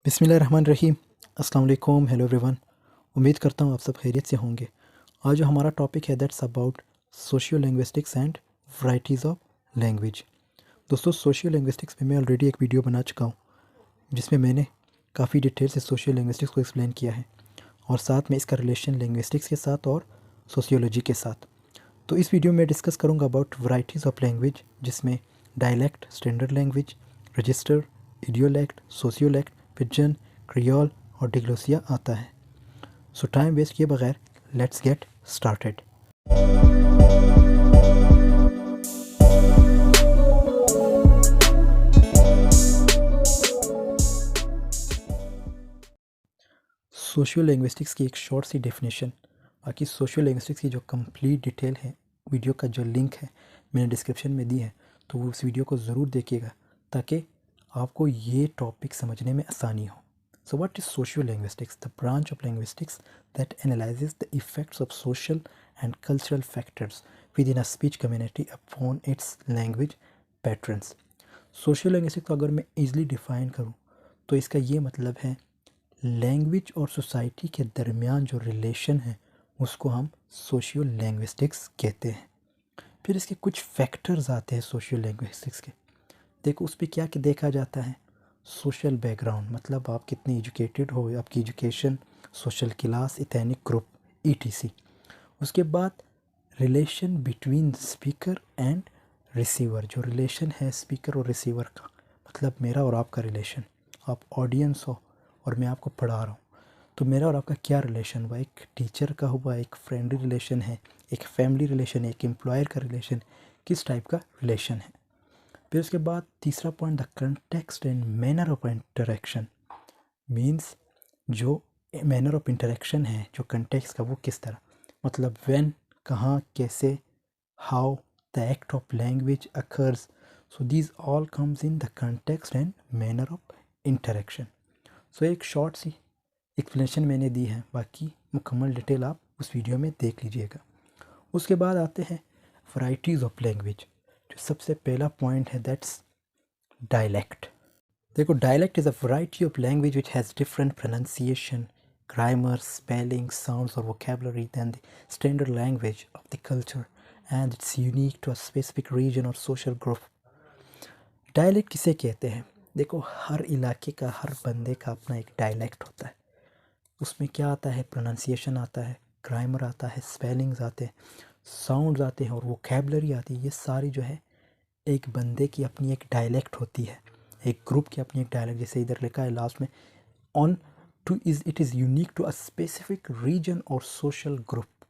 बिस्मिल्लाहिर्रहमानिर्रहीम। अस्सलाम वालेकुम। Hello everyone. उम्मीद करता हूँ आप सब खैरियत से होंगे। आज जो हमारा टॉपिक है that's about socio linguistics and varieties of language. दोस्तों, सोशियो लिंग्विस्टिक्स में मैं ऑलरेडी एक वीडियो बना चुका हूँ जिसमें मैंने काफ़ी डिटेल से सोशियो लिंग्विस्टिक्स को एक्सप्लेन किया है और साथ में इसका रिलेशन लिंग्विस्टिक्स के साथ और सोशियोलॉजी के साथ। तो इस वीडियो में डिस्कस करूँगा अबाउट वैराइटीज़ ऑफ लैंग्वेज, जिसमें dialect, standard language, register, idiolect, sociolect, pidgin, creole और डिग्लोसिया आता है। सो टाइम वेस्ट किए बगैर let's get started. Sociolinguistics की एक शॉर्ट सी डेफिनेशन, बाकी सोशियो लिंग्विस्टिक्स की जो कंप्लीट डिटेल है, वीडियो का जो लिंक है मैंने डिस्क्रिप्शन में दी है, तो वो उस वीडियो को ज़रूर देखिएगा ताकि आपको ये टॉपिक समझने में आसानी हो। So what is socio linguistics? The branch of linguistics that analyses the effects of social and cultural factors with in a speech community upon its language patterns. Socio linguistics को अगर मैं ईज़िली डिफ़ाइन करूँ तो इसका ये मतलब है language और सोसाइटी के दरमियान जो रिलेशन है उसको हम सोशियो लिंग्विस्टिक्स कहते हैं। फिर इसके कुछ फैक्टर्स आते हैं सोशियो लिंग्विस्टिक्स के। देखो उस पर क्या क्या देखा जाता है। सोशल बैकग्राउंड, मतलब आप कितने एजुकेटेड हो, आपकी education, social class, ethnic group, etc. उसके बाद relation between speaker and receiver, जो रिलेशन है स्पीकर और रिसीवर का, मतलब मेरा और आपका रिलेशन। आप ऑडियंस हो और मैं आपको पढ़ा रहा हूँ, तो मेरा और आपका क्या रिलेशन हुआ? एक टीचर का हुआ, एक फ्रेंडली रिलेशन है, एक फैमिली रिलेशन है, एक एम्प्लॉयर का रिलेशन, किस टाइप का रिलेशन है। फिर उसके बाद तीसरा point, the context and manner of interaction, means जो मैनर ऑफ इंटरेक्शन है, जो कंटेक्स्ट का, वो किस तरह, मतलब व्हेन, कहाँ, कैसे, how the act of language occurs. So these all comes in the context and manner of interaction. So एक शॉर्ट सी एक्सप्लेनेशन मैंने दी है, बाकी मुकम्मल डिटेल आप उस वीडियो में देख लीजिएगा। उसके बाद आते हैं वैराइटीज़ ऑफ लैंग्वेज। जो सबसे पहला पॉइंट है दैट्स डायलैक्ट। देखो, dialect is a variety of language which has different pronunciation, grammar, spelling, sounds और vocabulary than the standard language of the culture and it's unique to a specific region और social group. Dialect किसे कहते हैं? देखो, हर इलाके का, हर बंदे का अपना एक डायलैक्ट होता है। उसमें क्या आता है? प्रोनाउंसिएशन आता है, ग्रामर आता है, स्पेलिंग्स आते हैं, साउंड्स आते हैं और वोकेबलरी आती है। ये सारी जो है एक बंदे की अपनी एक डायलैक्ट होती है, एक ग्रुप की अपनी एक डायलैक्ट। जैसे इधर लिखा है लास्ट में, on to is it is unique to a specific region और social group.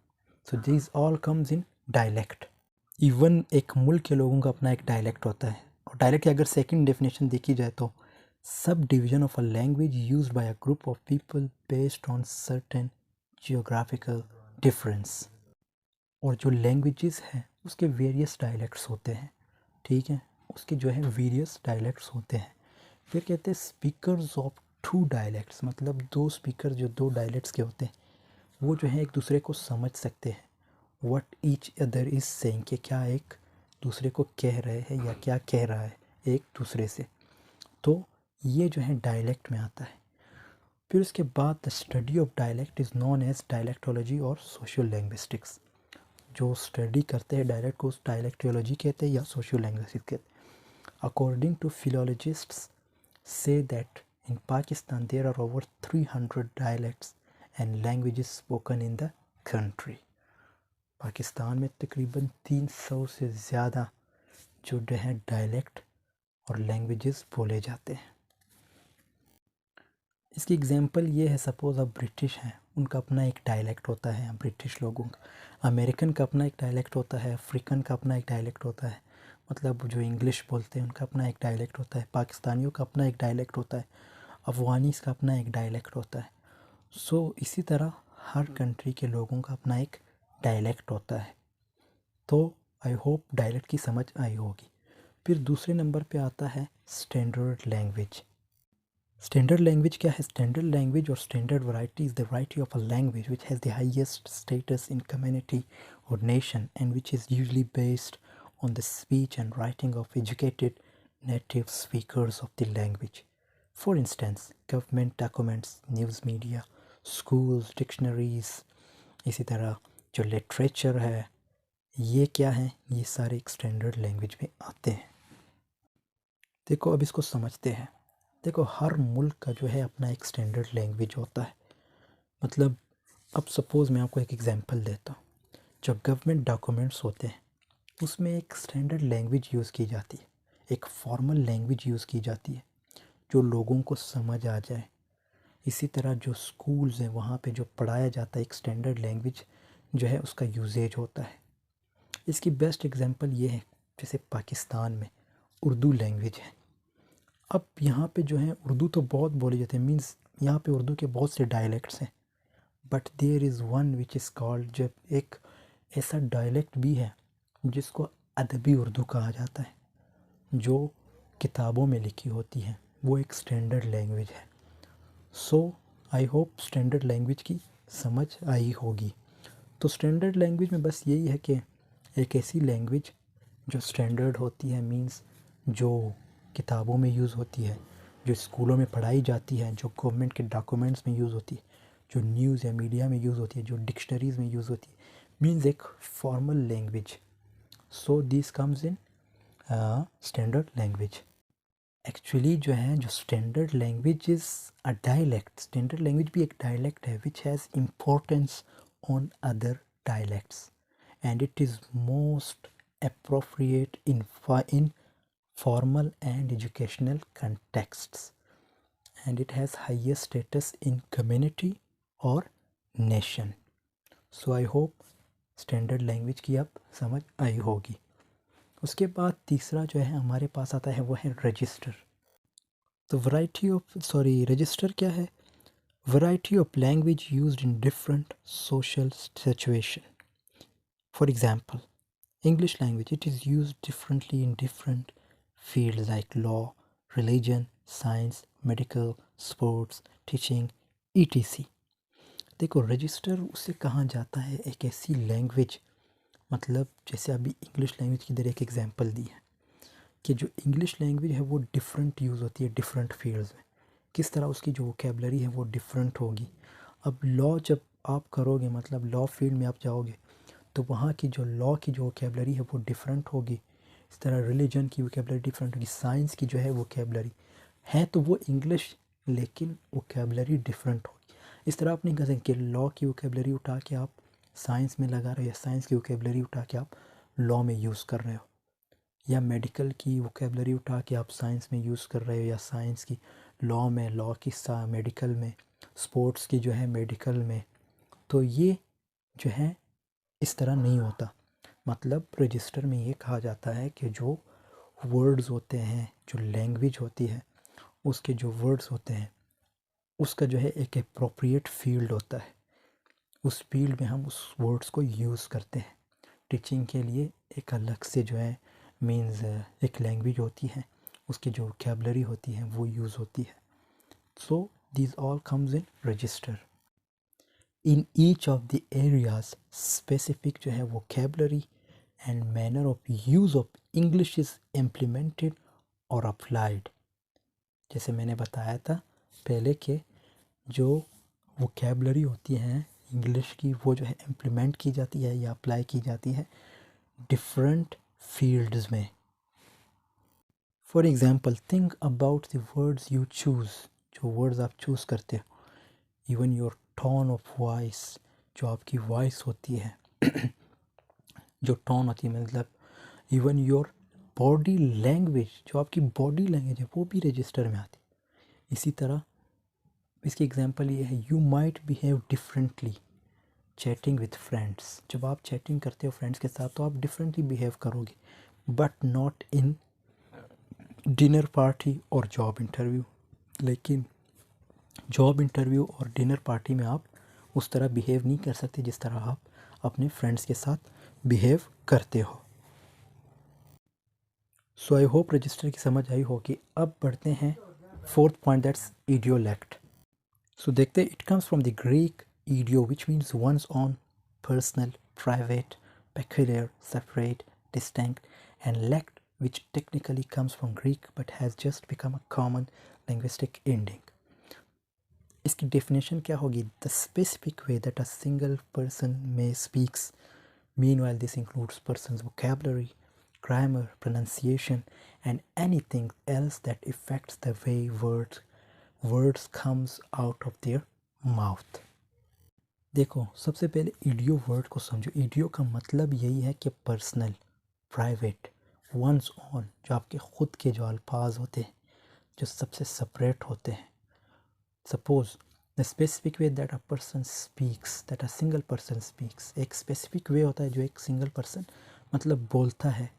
So this all comes in dialect. Even एक मुल्क के लोगों का अपना एक डायलैक्ट होता है। और डायलैक्ट की अगर सेकंड डेफिनेशन देखी जाए तो sub division of a language used by a group of people based on certain geographical difference. और जो लैंग्वेजेस हैं उसके वेरियस डायलैक्ट्स होते हैं, ठीक है, उसके जो है वेरियस डायलैक्ट्स होते हैं। फिर कहते हैं स्पीकर्स ऑफ टू डायलैक्ट्स, मतलब दो स्पीकर जो दो डायलैक्ट्स के होते हैं वो जो है एक दूसरे को समझ सकते हैं। What each other is saying, कि क्या एक दूसरे को कह रहे हैं या क्या कह रहा है एक दूसरे से। तो ये जो है डायलैक्ट में आता है। फिर उसके बाद the study of dialect is known as dialectology और सोशियो लिंग्विस्टिक्स। जो स्टडी करते हैं डायलैक्ट को डायलैक्टोलॉजी कहते हैं या सोशियो लिंग्विस्टिक्स कहते हैं। According to philologists say that in Pakistan there are over 300 dialects and languages spoken in the country. Pakistan में तकरीबन 300 से ज़्यादा जो है डायलेक्ट और लैंग्वेजेस बोले जाते हैं। इसकी एग्जांपल ये है, सपोज़ अब ब्रिटिश हैं, उनका अपना एक डायलेक्ट होता है ब्रिटिश लोगों का। अमेरिकन का अपना एक डायलेक्ट होता है, अफ्रीकन का अपना एक डायलेक्ट होता है, मतलब जो इंग्लिश बोलते हैं उनका अपना एक डायलेक्ट होता है, पाकिस्तानियों का अपना एक डायलेक्ट होता है, अफ़गानीज़ का अपना एक डायलेक्ट होता है। सो इसी तरह हर कंट्री के लोगों का अपना एक डायलेक्ट होता है। तो आई होप डायलेक्ट की समझ आई होगी। फिर दूसरे नंबर पे आता है स्टैंडर्ड लैंग्वेज। स्टैंडर्ड लैंग्वेज क्या है? स्टैंडर्ड लैंग्वेज और standard variety is the variety of a language which has the highest status in community और nation and which is usually based on the speech and writing of educated native speakers of the language. For instance government documents, news media, schools, dictionaries, इसी तरह जो literature है, ये क्या है, ये सारे एक स्टैंडर्ड लैंग्वेज में आते हैं। देखो अब इसको समझते हैं। देखो हर मुल्क का जो है अपना एक स्टैंडर्ड लैंग्वेज होता है। मतलब अब सपोज़ मैं आपको एक एग्जांपल देता हूँ। जो गवर्नमेंट डॉक्यूमेंट्स होते हैं उसमें एक स्टैंडर्ड लैंग्वेज यूज़ की जाती है, एक फॉर्मल लैंग्वेज यूज़ की जाती है जो लोगों को समझ आ जाए। इसी तरह जो स्कूल्स हैं वहाँ पे जो पढ़ाया जाता है एक स्टैंडर्ड लैंग्वेज जो है उसका यूजेज होता है। इसकी बेस्ट एग्जांपल ये है जैसे पाकिस्तान में उर्दू लैंग्वेज है। अब यहाँ पे जो है उर्दू तो बहुत बोली जाती है, मीन्स यहाँ पे उर्दू के बहुत से डायलेक्ट्स हैं, but there is one which is called, जब एक ऐसा डायलेक्ट भी है जिसको अदबी उर्दू कहा जाता है, जो किताबों में लिखी होती है, वो एक स्टैंडर्ड लैंग्वेज है। सो आई होप स्टैंडर्ड लैंग्वेज की समझ आई होगी। तो स्टैंडर्ड लैंग्वेज में बस यही है कि एक ऐसी लैंग्वेज जो स्टैंडर्ड होती है, मींस जो किताबों में यूज़ होती है, जो स्कूलों में पढ़ाई जाती है, जो गवर्नमेंट के डॉक्यूमेंट्स में यूज़ होती है, जो न्यूज़ या मीडिया में यूज़ होती है, जो डिक्शनरीज में यूज़ होती है, मींस एक formal language. So this comes in standard language. Actually जो है जो standard language is a dialect, standard language भी एक डायलेक्ट है which has importance on other dialects, and it is most appropriate in formal and educational contexts, and it has highest status in community or nation. So I hope standard language की अब समझ आई होगी। उसके बाद तीसरा जो है हमारे पास आता है वो है रजिस्टर। तो रजिस्टर क्या है? Variety of language used in different social situation. For example, English language, it is used differently in different fields like law, religion, science, medical, sports, teaching, etc. देखो रजिस्टर उससे कहाँ जाता है, एक ऐसी लैंग्वेज, मतलब जैसे अभी इंग्लिश लैंग्वेज की इधर एक एग्जांपल दी है कि जो इंग्लिश लैंग्वेज है वो डिफरेंट यूज़ होती है डिफरेंट फील्ड्स में, किस तरह उसकी जो वोकेबलरी है वो डिफरेंट होगी। अब लॉ जब आप करोगे, मतलब लॉ फील्ड में आप जाओगे, तो वहाँ की जो लॉ की जो वोकेबलरी है वो डिफरेंट होगी। इस तरह रिलीजन की वोकेबलरी डिफरेंट होगी, साइंस की जो है वोकेबलरी है तो वो इंग्लिश, लेकिन वोकेबलरी डिफरेंट होगी। इस तरह आप नहीं कह सकते कि लॉ की वोकेबलरी उठा के आप साइंस में लगा रहे हो या साइंस की वोकेबलरी उठा के आप लॉ में यूज़ कर रहे हो, या मेडिकल की वोकेबलरी उठा के आप साइंस में यूज़ कर रहे हो या साइंस की लॉ में, लॉ की मेडिकल में, स्पोर्ट्स की जो है मेडिकल में। तो ये जो है इस तरह नहीं होता। मतलब रजिस्टर में ये कहा जाता है कि जो वर्ड्स होते हैं, जो लैंग्वेज होती है, उसके जो वर्ड्स होते हैं, उसका जो है एक अप्रोप्रिएट फील्ड होता है, उस फील्ड में हम उस वर्ड्स को यूज़ करते हैं। टीचिंग के लिए एक अलग से जो है मीन्स एक लैंग्वेज होती है, उसकी जो वोकेबलरी होती है वो यूज़ होती है। सो this all comes in register. In each of the areas specific जो है vocabulary and manner of use of English is implemented और अप्लाइड। जैसे मैंने बताया था पहले कि जो वोकेबलरी होती है इंग्लिश की वो जो है इम्प्लीमेंट की जाती है या अप्लाई की जाती है डिफरेंट फील्ड्स में। For example think about the words you choose, जो वर्ड्स आप चूज़ करते हो, even your tone of voice, जो आपकी वॉइस होती है जो टोन होती है, मतलब इवन योर बॉडी लैंग्वेज, जो आपकी बॉडी लैंग्वेज है वो भी रजिस्टर में आती है। इसी तरह इसकी एग्जांपल ये है, you might behave differently chatting with friends. जब आप चैटिंग करते हो फ्रेंड्स के साथ तो आप डिफरेंटली बिहेव करोगे, but not in dinner party और जॉब इंटरव्यू। लेकिन जॉब इंटरव्यू और डिनर पार्टी में आप उस तरह बिहेव नहीं कर सकते जिस तरह आप अपने फ्रेंड्स के साथ बिहेव करते हो। सो आई होप रजिस्टर की समझ आई होगी। अब बढ़ते हैं fourth point, that's idiolect. So देखते हैं, it comes from the Greek idio which means one's own, personal, private, peculiar, separate, distinct, and lect, which technically comes from Greek but has just become a common linguistic ending. इसकी definition क्या होगी? The specific way that a single person में speaks, meanwhile this includes person's vocabulary, grammar, pronunciation, and anything else that affects the way words comes out of their mouth। देखो, सबसे पहले ईडियो word को समझो। ईडियो का मतलब यही है कि पर्सनल, प्राइवेट, वंस ऑन, जो आपके खुद के जो अल्फाज होते हैं, जो सबसे सेपरेट होते हैं। Suppose the specific way that a person speaks, that a single person speaks, एक स्पेसिफिक वे होता है जो एक सिंगल पर्सन मतलब बोलता है।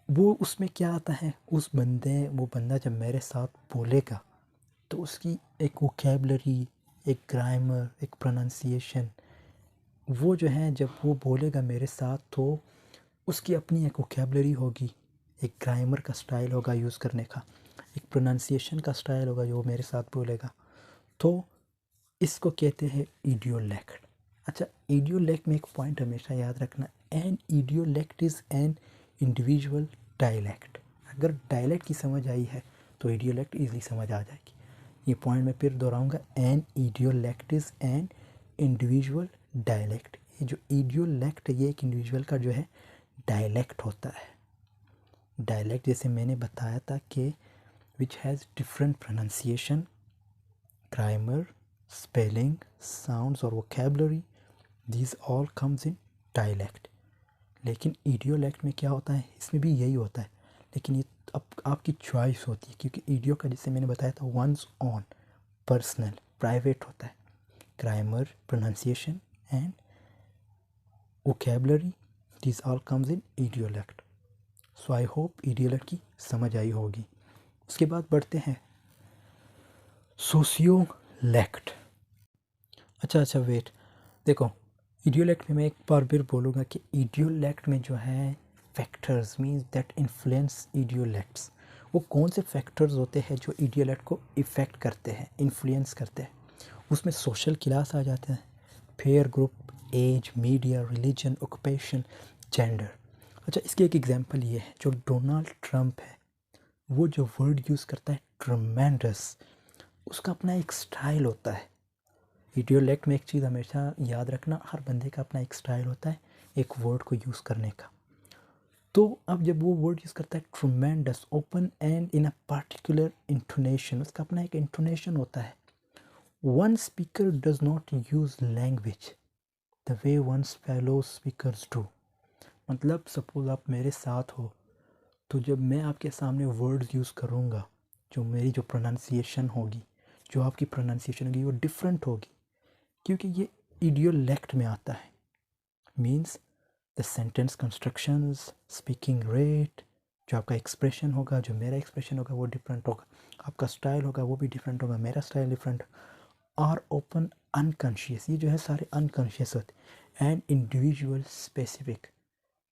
वो उसमें क्या आता है, वो बंदा जब मेरे साथ बोलेगा तो उसकी एक वोकेबलरी, एक ग्रामर, एक प्रोनाउंसिएशन, वो जो है जब वो बोलेगा मेरे साथ तो उसकी अपनी एक वोकेबलरी होगी, एक ग्रामर का स्टाइल होगा यूज़ करने का, एक प्रोनाउंसिएशन का स्टाइल होगा जो वो मेरे साथ बोलेगा। तो इसको कहते हैं इडियोलेक्ट। अच्छा, इडियोलेक्ट में एक पॉइंट हमेशा याद रखना, an idiolect is an individual dialect. अगर डायलेक्ट की समझ आई है तो इडियोलेक्ट ईजिली समझ आ जाएगी। ये पॉइंट मैं फिर दोहराऊंगा, an idiolect is an individual dialect. ये जो इडियोलेक्ट है ये एक इंडिविजुअल का जो है डायलेक्ट होता है। डायलेक्ट जैसे मैंने बताया था कि which has different pronunciation, grammar, spelling, sounds और vocabulary, these all comes in dialect. लेकिन इडियोलेक्ट में क्या होता है, इसमें भी यही होता है, लेकिन ये अब आपकी चॉइस होती है, क्योंकि इडियो का जैसे मैंने बताया था वंस ऑन, पर्सनल, प्राइवेट होता है। Grammar, pronunciation and vocabulary, these all comes in idiolect. So I hope idiolect की समझ आई होगी। उसके बाद बढ़ते हैं सोशियोलेक्ट। अच्छा वेट, देखो, इडियोलेक्ट में मैं एक बार फिर बोलूँगा कि इडियोलेक्ट में जो है फैक्टर्स मीन्स दैट इन्फ्लुएंस इडियोलेक्ट्स, वो कौन से फैक्टर्स होते हैं जो इडियोलेक्ट को इफ़ेक्ट करते हैं, इन्फ्लुएंस करते हैं। उसमें सोशल क्लास आ जाते हैं, peer group, age, media, religion, occupation, gender. अच्छा, इसकी एक एग्जांपल ये है, जो डोनाल्ड ट्रंप है वो जो वर्ड यूज़ करता है ट्रमेंडस, उसका अपना एक स्टाइल होता है। इडियोलेक्ट में एक चीज़ हमेशा याद रखना, हर बंदे का अपना एक स्टाइल होता है एक वर्ड को यूज़ करने का। तो अब जब वो वर्ड यूज़ करता है tremendous, open end in a particular intonation, उसका अपना एक इंटोनेशन होता है। One speaker does not use language the way one's fellow speakers do. मतलब सपोज आप मेरे साथ हो तो जब मैं आपके सामने वर्ड्स यूज़ करूँगा, जो मेरी जो प्रोनाउंसिएशन होगी, जो आपकी प्रोनाउंसिएशन होगी वो डिफरेंट होगी, क्योंकि ये इडियोलेक्ट में आता है। Means the sentence constructions, speaking rate, जो आपका एक्सप्रेशन होगा, जो मेरा एक्सप्रेशन होगा वो डिफरेंट होगा, आपका स्टाइल होगा वो भी डिफरेंट होगा, मेरा style different. Are open unconscious, ये जो है सारे अनकॉन्शियस होते, एंड इंडिविजुअल स्पेसिफिक।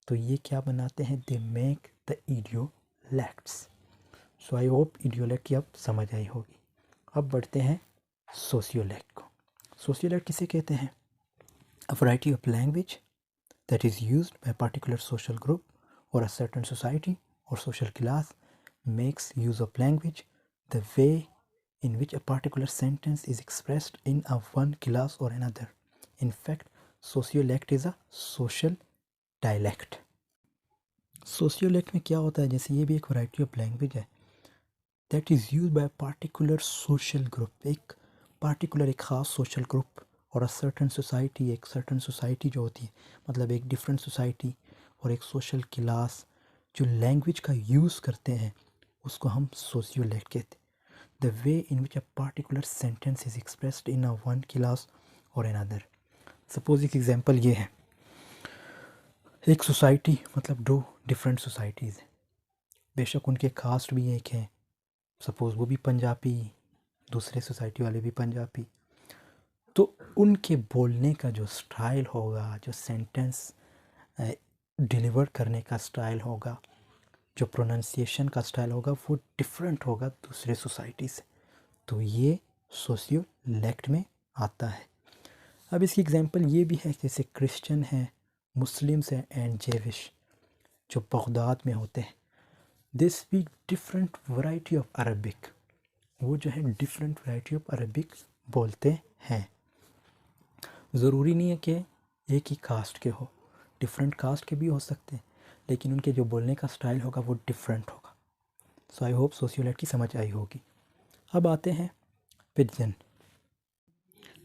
तो ये क्या बनाते हैं, they make the idiolects. So I hope idiolect की अब समझ आई होगी। अब बढ़ते हैं सोशियोलेक्ट को। सोशियोलेक्ट किसे कहते हैं? A variety of language that is used by a particular social group or a certain society or social class makes use of language the way in which a particular sentence is expressed in a one class or another. In fact, sociolect is a social dialect. Sociolect में क्या होता है, जैसे ये भी एक variety of language है that is used by a particular social group, एक particular एक ख़ास social group और अ सर्टन सोसाइटी, एक सर्टन सोसाइटी जो होती है, मतलब एक डिफरेंट सोसाइटी और एक सोशल क्लास जो लैंग्वेज का यूज़ करते हैं उसको हम सोशियोलेक्ट कहते हैं। The way in which a particular sentence is expressed in a one class और अनदर। सपोज एक एग्जांपल ये है, एक सोसाइटी मतलब दो डिफरेंट सोसाइटीज़ हैं, बेशक उनके कास्ट भी एक हैं, सपोज़ वो भी पंजाबी, दूसरे सोसाइटी वाले भी पंजाबी, तो उनके बोलने का जो स्टाइल होगा, जो सेंटेंस डिलीवर करने का स्टाइल होगा, जो प्रोनाउंसिएशन का स्टाइल होगा वो डिफरेंट होगा दूसरे सोसाइटी से। तो ये सोशियोलेक्ट में आता है। अब इसकी एग्जांपल ये भी है, जैसे क्रिश्चियन हैं, मुस्लिम्स हैं एंड जेविश जो बगदाद में होते हैं, they speak different variety of Arabic. वो जो है डिफरेंट वैरायटी ऑफ अरबिक बोलते हैं। ज़रूरी नहीं है कि एक ही कास्ट के हो, डिफरेंट कास्ट के भी हो सकते हैं, लेकिन उनके जो बोलने का स्टाइल होगा वो डिफरेंट होगा। सो आई होप सोशियोलैट की समझ आई होगी। अब आते हैं pigeon.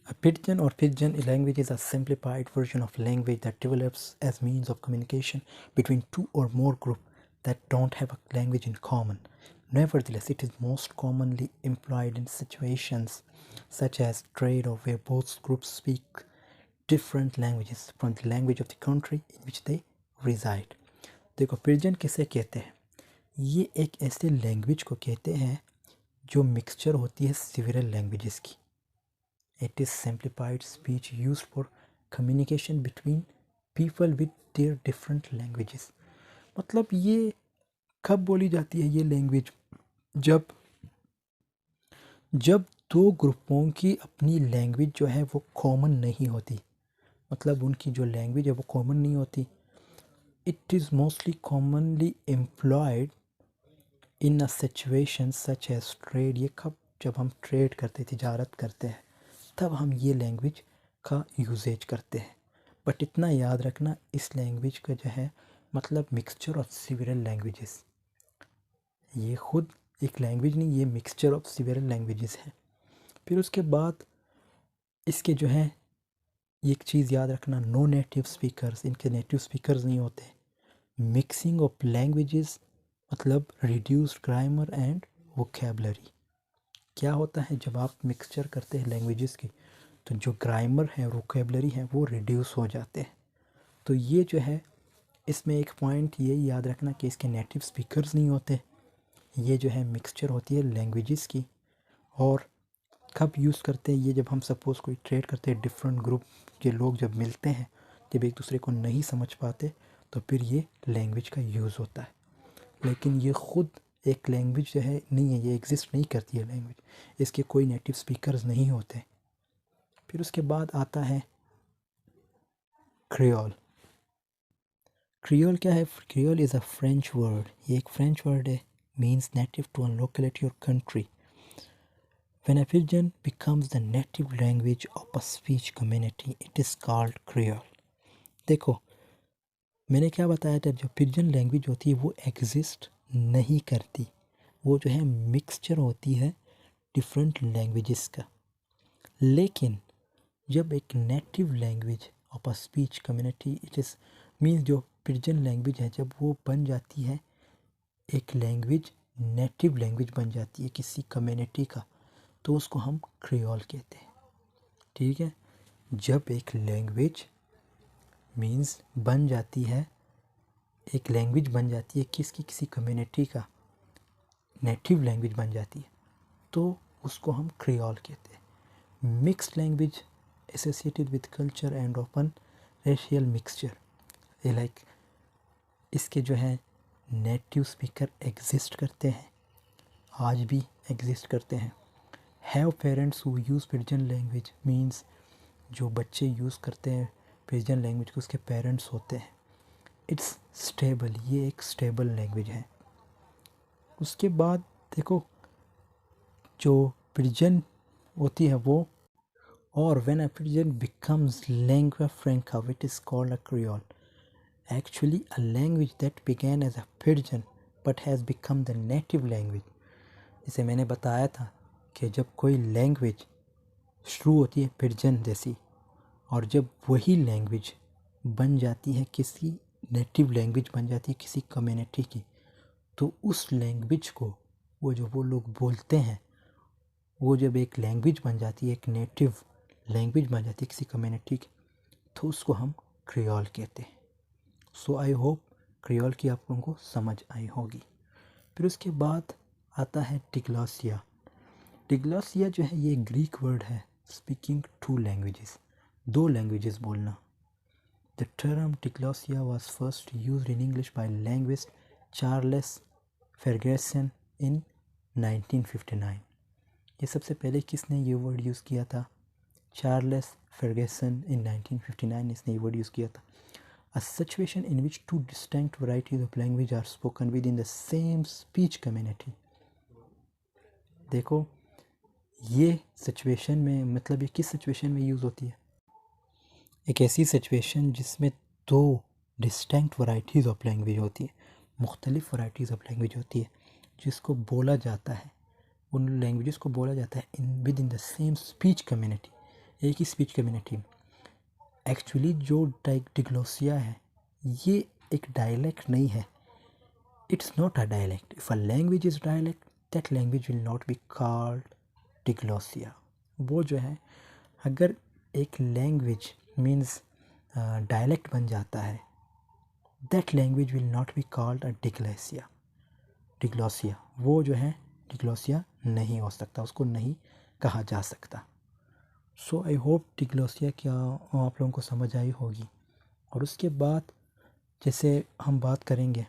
A pidgin or pidgin language is a simplified version of language that develops as means of communication between two or more groups that don't have a language in common. Nevertheless, it is most commonly employed in situations such as trade or where both groups speak different languages from the language of the country in which they reside. देखो pigeon किसे कहते हैं? ये एक ऐसे language को कहते हैं जो मिक्सचर होती है सिविरल लैंग्वेजेस की। It is simplified speech used for communication between people with their different languages. मतलब ये कब बोली जाती है ये लैंग्वेज? जब दो ग्रुपों की अपनी लैंग्वेज जो है वो कॉमन नहीं होती, मतलब उनकी जो लैंग्वेज है वो कॉमन नहीं होती। It is mostly commonly employed in a situation such as trade. ये कब? जब हम ट्रेड करते, तिजारत करते हैं, तब हम ये लैंग्वेज का यूजेज करते हैं। बट इतना याद रखना, इस लैंग्वेज का जो है मतलब मिक्सचर ऑफ सिविरल लैंग्वेजेस। ये खुद एक लैंग्वेज नहीं, ये मिक्सचर ऑफ सिविरल लैंग्वेजेस है। फिर उसके बाद इसके जो है एक चीज़ याद रखना, नो नेटिव स्पीकर्स, इनके नेटिव स्पीकर्स नहीं होते। मिक्सिंग ऑफ लैंग्वेजेस मतलब रिड्यूस्ड ग्रामर एंड वोकेबलरी। क्या होता है जब आप मिक्सचर करते हैं लैंग्वेजेस की, तो जो ग्रामर है, वोकेबलरी है, वो रिड्यूस हो जाते हैं। तो ये जो है इसमें एक पॉइंट ये याद रखना कि इसके नेटिव स्पीकर्स नहीं होते। ये जो है मिक्सचर होती है लैंग्वेजेस की। और कब यूज़ करते हैं ये? जब हम सपोज़ कोई ट्रेड करते हैं, डिफरेंट ग्रुप के लोग जब मिलते हैं, जब एक दूसरे को नहीं समझ पाते, तो फिर ये लैंग्वेज का यूज़ होता है। लेकिन ये ख़ुद एक लैंग्वेज जो है नहीं है, ये एग्जिस्ट नहीं करती है लैंग्वेज, इसके कोई नेटिव स्पीकर्स नहीं होते। फिर उसके बाद आता है क्रियोल। क्रियोल क्या है? Creole is a French word, ये एक फ्रेंच वर्ड है, means native to a locality और country. When a pidgin becomes the native language of a speech community, it is called Creole. देखो मैंने क्या बताया था, जो पिजन लैंग्वेज होती है वो एग्जिस्ट नहीं करती, वो जो है मिक्सचर होती है डिफरेंट लैंग्वेजेस का। लेकिन जब एक native language of a speech community, it is means जो पिजन लैंग्वेज है जब वो बन जाती है एक लैंग्वेज, नेटिव लैंग्वेज बन जाती है किसी कम्युनिटी का, तो उसको हम क्रियोल कहते हैं। ठीक है, जब एक लैंग्वेज मीन्स बन जाती है, एक लैंग्वेज बन जाती है किसकी, किसी कम्युनिटी का नेटिव लैंग्वेज बन जाती है, तो उसको हम क्रियोल कहते हैं। Mixed language associated with culture and open racial mixture, ये लाइक इसके जो है नेटिव स्पीकर एग्जिस्ट करते हैं, आज भी एग्जिस्ट करते हैं। Have parents who use pigeon language, means जो बच्चे यूज़ करते हैं पिजन लैंग्वेज को उसके पेरेंट्स होते हैं। इट्स स्टेबल, ये एक स्टेबल लैंग्वेज है। उसके बाद देखो जो पिजन होती है वो, और when a pigeon becomes lingua franca it is called a creole. Actually a language that began as a pidgin but has become the native language. जैसे मैंने बताया था कि जब कोई लैंग्वेज शुरू होती है पिजन जैसी, और जब वही लैंग्वेज बन जाती है किसी नेटिव लैंग्वेज बन जाती है किसी कम्युनिटी की, तो उस लैंग्वेज को वो लोग बोलते हैं, वो जब एक लैंग्वेज बन जाती है, एक नेटिव लैंग्वेज बन जाती है किसी कम्युनिटी की, तो उसको हम क्रियोल कहते हैं। सो आई होप क्रियोल की आप लोगों को समझ आई होगी। फिर उसके बाद आता है डिग्लॉसिया। डिग्लॉसिया जो है ये ग्रीक वर्ड है, स्पीकिंग टू लैंग्वेजेस, दो लैंग्वेजेस बोलना। The term diglossia was first used in English by linguist Charles Ferguson in 1959। ये सबसे पहले किसने ये वर्ड यूज़ किया था? चार्ल्स फर्गसन इन 1959 इसने ये वर्ड यूज़ किया था। A situation in which two distinct varieties of language are spoken within the same speech community. देखो ये सिचुएशन में मतलब ये किस सिचुएशन में यूज़ होती है? एक ऐसी सिचुएशन जिसमें दो डिस्टिंक्ट वैरायटीज़ ऑफ लैंग्वेज होती है, मुख्तलिफ वैरायटीज़ ऑफ लैंग्वेज होती है, जिसको बोला जाता है, उन लैंग्वेजेस को बोला जाता है within the same speech community, एक ही स्पीच कम्युनिटी में। एक्चुअली जो डिग्लोसिया है ये एक डायलेक्ट नहीं है, it's not a dialect. If a language is dialect that language will not be called diglossia. वो जो है, अगर एक लैंग्वेज मीन्स डायलेक्ट बन जाता है, that language will not be called a diglossia. वो जो है डिग्लोसिया नहीं हो सकता, उसको नहीं कहा जा सकता। सो आई होप डिग्लोसिया क्या आप लोगों को समझ आई होगी। और उसके बाद जैसे हम बात करेंगे,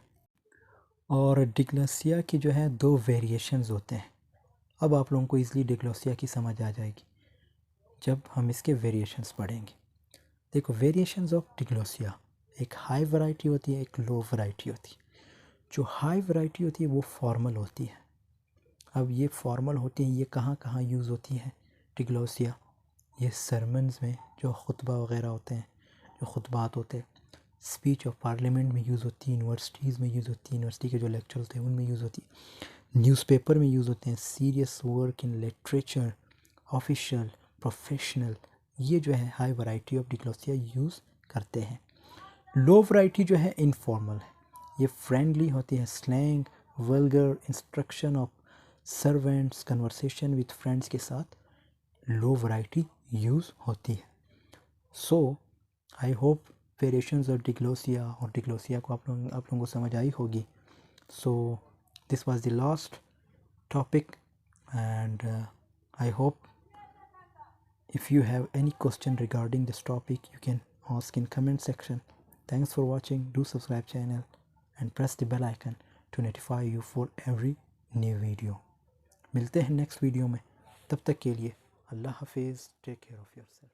और डिग्लोसिया की जो है दो वेरिएशंस होते हैं। अब आप लोगों को ईज़िली डिग्लोसिया की समझ आ जाएगी जब हम इसके वेरिएशंस पढ़ेंगे। देखो, वेरिएशंस ऑफ डिग्लोसिया, एक हाई वैरायटी होती है, एक लो वैरायटी होती है। जो हाई वैरायटी होती है वो फॉर्मल होती है। अब ये फॉर्मल होती है, ये कहाँ कहाँ यूज़ होती है डिग्लोसिया? ये सरमन्स में जो खुतबा वगैरह होते हैं, जो खुतबात होते हैं, स्पीच ऑफ पार्लियामेंट में यूज़ होती है, यूनिवर्सिटीज़ में यूज़ होती है, यूनिवर्सिटी के जो लेक्चर होते हैं उनमें यूज़ होती है, न्यूज़पेपर में यूज़ होते हैं, serious work in literature, official, professional, ये जो है high variety of diglossia use करते हैं। लो वैरायटी जो है इनफॉर्मल है, ये फ्रेंडली होती है, slang, vulgar, instruction of servants, conversation with friends के साथ लो वैरायटी यूज़ होती है। सो आई होप वेरिएशंस और डिग्लोसिया को आप लोगों को समझ आई होगी। So this was the last topic, and I hope if you have any question regarding this topic you can ask in comment section. Thanks for watching. Do subscribe channel and press the bell icon to notify you for every new video. मिलते हैं next video में, तब तक के लिए अल्लाह हाफिज़, take care of yourself.